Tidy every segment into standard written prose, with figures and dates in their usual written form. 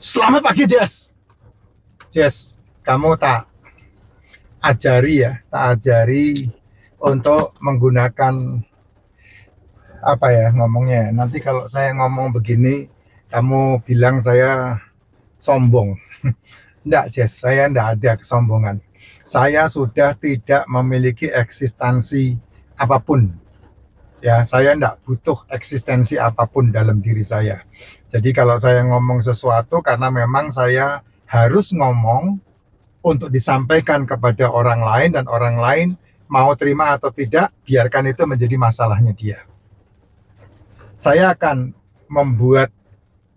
Selamat pagi, Jess. Jess, kamu tak ajari untuk menggunakan apa ya ngomongnya. Nanti kalau saya ngomong begini, kamu bilang saya sombong. Enggak, Jess, saya enggak ada kesombongan. Saya sudah tidak memiliki eksistensi apapun. Ya, saya enggak butuh eksistensi apapun dalam diri saya. Jadi kalau saya ngomong sesuatu karena memang saya harus ngomong untuk disampaikan kepada orang lain dan orang lain mau terima atau tidak, biarkan itu menjadi masalahnya dia. Saya akan membuat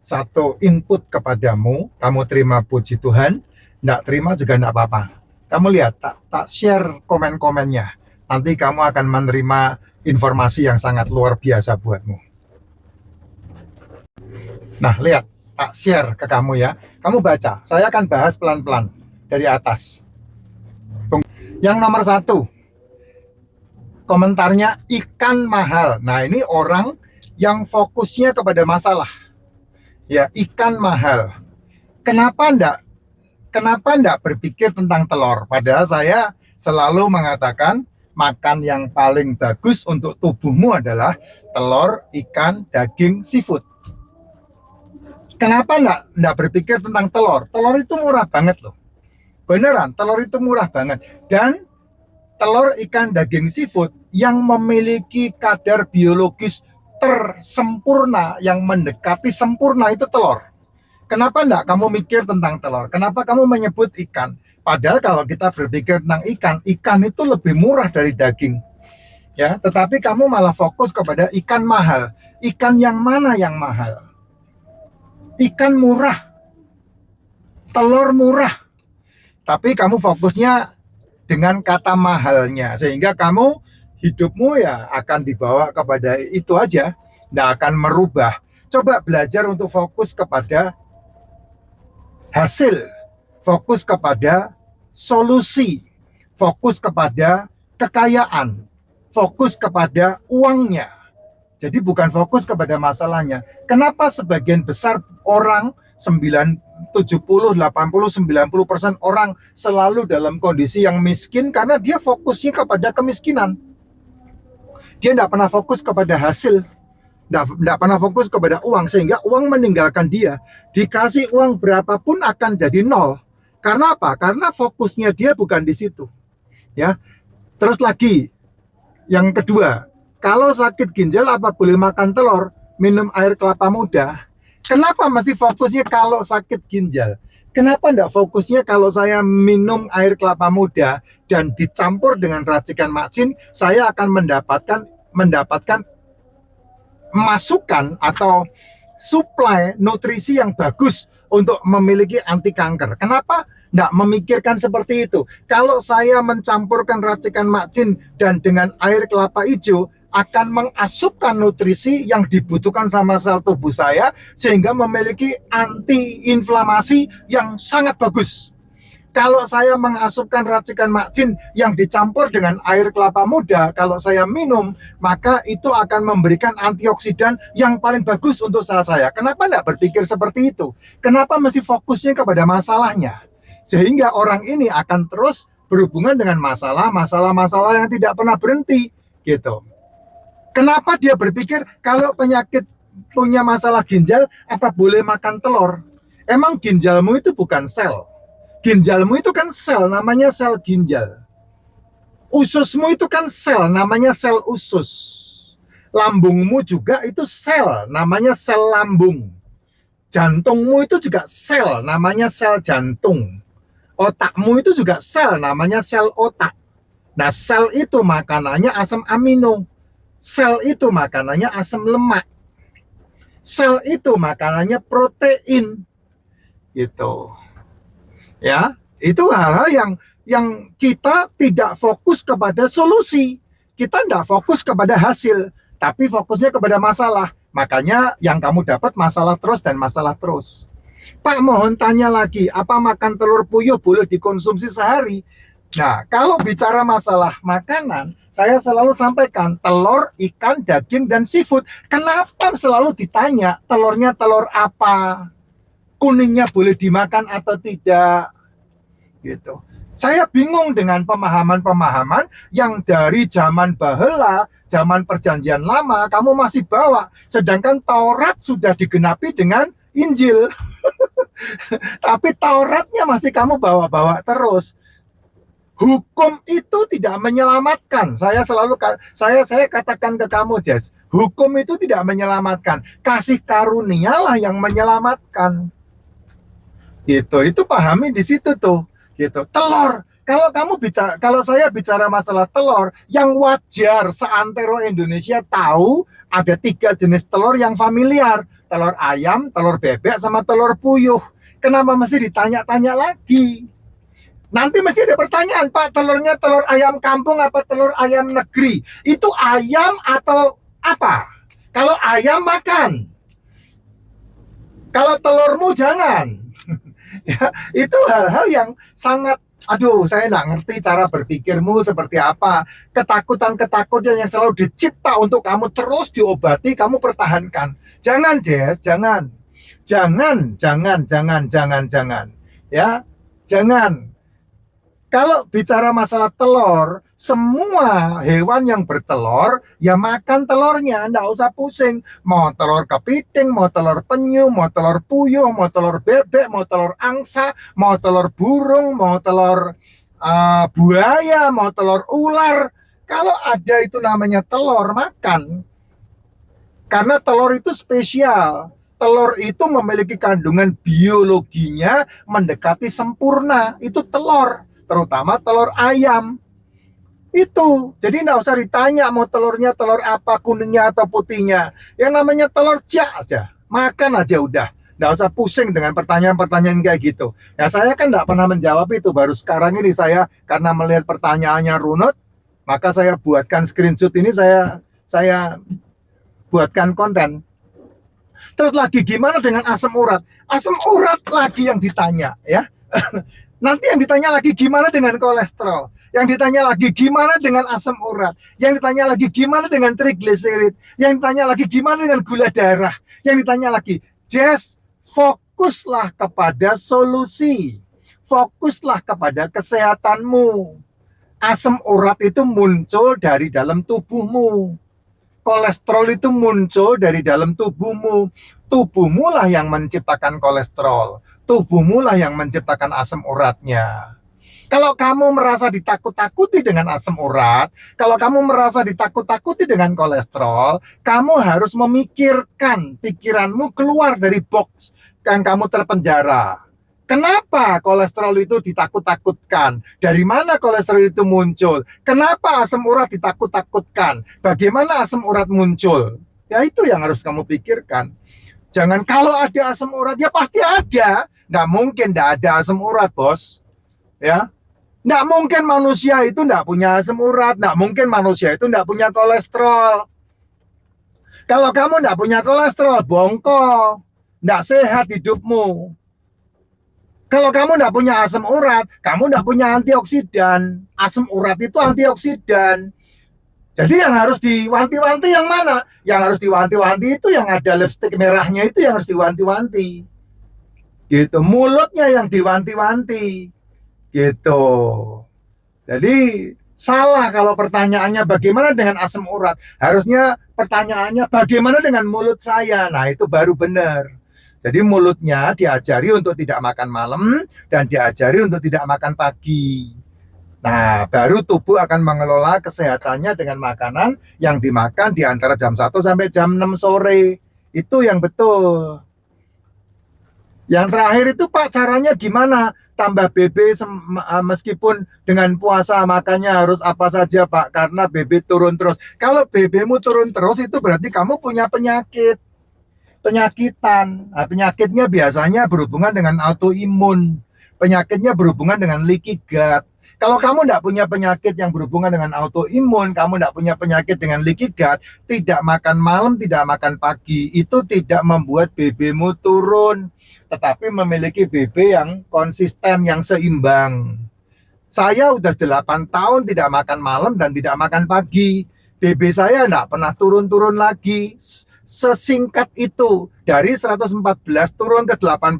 satu input kepadamu, kamu terima puji Tuhan, tidak terima juga tidak apa-apa. Kamu lihat, tak share komen-komennya. Nanti kamu akan menerima informasi yang sangat luar biasa buatmu. Nah, lihat, tak share ke kamu ya. Kamu baca, saya akan bahas pelan-pelan dari atas. Yang nomor 1, komentarnya ikan mahal. Nah, ini orang yang fokusnya kepada masalah. Ya, ikan mahal. Kenapa enggak berpikir tentang telur? Padahal saya selalu mengatakan makan yang paling bagus untuk tubuhmu adalah telur, ikan, daging, seafood. Kenapa enggak berpikir tentang telur? Telur itu murah banget loh. Beneran, telur itu murah banget. Dan telur, ikan, daging, seafood yang memiliki kadar biologis tersempurna, yang mendekati sempurna itu telur. Kenapa enggak kamu mikir tentang telur? Kenapa kamu menyebut ikan? Padahal kalau kita berpikir tentang ikan itu lebih murah dari daging. Ya, tetapi kamu malah fokus kepada ikan mahal. Ikan yang mana yang mahal? Ikan murah, telur murah. Tapi kamu fokusnya dengan kata mahalnya, sehingga kamu hidupmu ya akan dibawa kepada itu aja, tidak akan merubah. Coba belajar untuk fokus kepada hasil, fokus kepada solusi, fokus kepada kekayaan, fokus kepada uangnya. Jadi bukan fokus kepada masalahnya. Kenapa sebagian besar orang 70, 80, 90% orang selalu dalam kondisi yang miskin? Karena dia fokusnya kepada kemiskinan. Dia tidak pernah fokus kepada hasil, tidak pernah fokus kepada uang, sehingga uang meninggalkan dia. Dikasih uang berapapun akan jadi nol. Karena apa? Karena fokusnya dia bukan di situ. Ya. Terus lagi, yang kedua, kalau sakit ginjal apa boleh makan telur, minum air kelapa muda? Kenapa mesti fokusnya kalau sakit ginjal? Kenapa enggak fokusnya kalau saya minum air kelapa muda dan dicampur dengan racikan macin, saya akan mendapatkan masukan atau suplai nutrisi yang bagus untuk memiliki anti kanker. Kenapa enggak memikirkan seperti itu? Kalau saya mencampurkan racikan macin dan dengan air kelapa hijau, akan mengasupkan nutrisi yang dibutuhkan sama sel tubuh saya, sehingga memiliki anti-inflamasi yang sangat bagus. Kalau saya mengasupkan racikan macin yang dicampur dengan air kelapa muda, kalau saya minum, maka itu akan memberikan antioksidan yang paling bagus untuk sel saya. Kenapa tidak berpikir seperti itu? Kenapa mesti fokusnya kepada masalahnya? Sehingga orang ini akan terus berhubungan dengan masalah yang tidak pernah berhenti, gitu. Kenapa dia berpikir kalau penyakit punya masalah ginjal, apa boleh makan telur? Emang ginjalmu itu bukan sel. Ginjalmu itu kan sel, namanya sel ginjal. Ususmu itu kan sel, namanya sel usus. Lambungmu juga itu sel, namanya sel lambung. Jantungmu itu juga sel, namanya sel jantung. Otakmu itu juga sel, namanya sel otak. Nah, sel itu makanannya asam amino. Sel itu makanannya asam lemak. Sel itu makanannya protein. Gitu. Ya, itu hal-hal yang kita tidak fokus kepada solusi. Kita tidak fokus kepada hasil, tapi fokusnya kepada masalah. Makanya yang kamu dapat masalah terus dan masalah terus. Pak, mohon tanya lagi, apa makan telur puyuh boleh dikonsumsi sehari? Nah, kalau bicara masalah makanan, saya selalu sampaikan telur, ikan, daging, dan seafood. Kenapa selalu ditanya telurnya telur apa? kuningnya boleh dimakan atau tidak, gitu. Saya bingung dengan pemahaman-pemahaman yang dari zaman bahela, zaman perjanjian lama kamu masih bawa, sedangkan Taurat sudah digenapi dengan Injil. Tapi Tauratnya masih kamu bawa-bawa terus. Hukum itu tidak menyelamatkan. Saya katakan ke kamu, Jess, hukum itu tidak menyelamatkan. Kasih karunialah yang menyelamatkan. Gitu. Itu pahami di situ tuh. Gitu. Telur. Kalau saya bicara masalah telur, yang wajar seantero Indonesia tahu ada 3 jenis telur yang familiar. Telur ayam, telur bebek, sama telur puyuh. Kenapa mesti ditanya-tanya lagi? Nanti mesti ada pertanyaan, Pak, telurnya telur ayam kampung apa telur ayam negeri? Itu ayam atau apa? Kalau ayam makan. Kalau telurmu jangan. Ya, itu hal-hal yang sangat, aduh, saya nggak ngerti cara berpikirmu seperti apa. Ketakutan-ketakutan yang selalu dicipta untuk kamu terus diobati, kamu pertahankan. Jangan, Jess, jangan. Jangan. Ya, jangan. Kalau bicara masalah telur, semua hewan yang bertelur, ya makan telurnya, nggak usah pusing. Mau telur kepiting, mau telur penyu, mau telur puyuh, mau telur bebek, mau telur angsa, mau telur burung, mau telur buaya, mau telur ular. Kalau ada itu namanya telur, makan. Karena telur itu spesial. Telur itu memiliki kandungan biologinya mendekati sempurna. Itu telur. Terutama telur ayam. Itu. Jadi nggak usah ditanya mau telurnya telur apa, kuningnya atau putihnya. Yang namanya telur aja. Makan aja udah. Nggak usah pusing dengan pertanyaan-pertanyaan kayak gitu. Ya saya kan nggak pernah menjawab itu. Baru sekarang ini saya, karena melihat pertanyaannya runut, maka saya buatkan screenshot ini, saya buatkan konten. Terus lagi gimana dengan asam urat? Asam urat lagi yang ditanya, ya. Nanti yang ditanya lagi gimana dengan kolesterol, yang ditanya lagi gimana dengan asam urat, yang ditanya lagi gimana dengan trigliserid, yang ditanya lagi gimana dengan gula darah, yang ditanya lagi, Jess, fokuslah kepada solusi, fokuslah kepada kesehatanmu. Asam urat itu muncul dari dalam tubuhmu, kolesterol itu muncul dari dalam tubuhmu. Tubuhmu lah yang menciptakan kolesterol. Tubuhmu lah yang menciptakan asam uratnya. Kalau kamu merasa ditakut-takuti dengan asam urat, kalau kamu merasa ditakut-takuti dengan kolesterol, kamu harus memikirkan pikiranmu keluar dari box yang kamu terpenjara. Kenapa kolesterol itu ditakut-takutkan? Dari mana kolesterol itu muncul? Kenapa asam urat ditakut-takutkan? Bagaimana asam urat muncul? Ya itu yang harus kamu pikirkan. Jangan kalau ada asam urat, ya pasti ada. Nggak mungkin nggak ada asam urat, bos. Ya, nggak mungkin manusia itu nggak punya asam urat. Nggak mungkin manusia itu nggak punya kolesterol. Kalau kamu nggak punya kolesterol, bongkok. Nggak sehat hidupmu. Kalau kamu nggak punya asam urat, kamu nggak punya antioksidan. Asam urat itu antioksidan. Jadi yang harus diwanti-wanti yang mana? Yang harus diwanti-wanti itu yang ada lipstick merahnya, itu yang harus diwanti-wanti. Gitu, mulutnya yang diwanti-wanti. Gitu. Jadi salah kalau pertanyaannya bagaimana dengan asam urat. Harusnya pertanyaannya bagaimana dengan mulut saya. Nah, itu baru benar. Jadi mulutnya diajari untuk tidak makan malam dan diajari untuk tidak makan pagi. Nah, baru tubuh akan mengelola kesehatannya dengan makanan yang dimakan di antara jam 1 sampai jam 6 sore. Itu yang betul. Yang terakhir itu, Pak, caranya gimana? Tambah BB meskipun dengan puasa makannya harus apa saja, Pak? Karena BB turun terus. Kalau BB-mu turun terus itu berarti kamu punya penyakitan. Nah, penyakitnya biasanya berhubungan dengan autoimun. Penyakitnya berhubungan dengan leaky gut. Kalau kamu tidak punya penyakit yang berhubungan dengan autoimun, kamu tidak punya penyakit dengan leaky gut, tidak makan malam, tidak makan pagi, itu tidak membuat BB-mu turun, tetapi memiliki BB yang konsisten, yang seimbang. Saya udah 8 tahun tidak makan malam dan tidak makan pagi. DB saya enggak pernah turun-turun lagi. Sesingkat itu, dari 114 turun ke 80,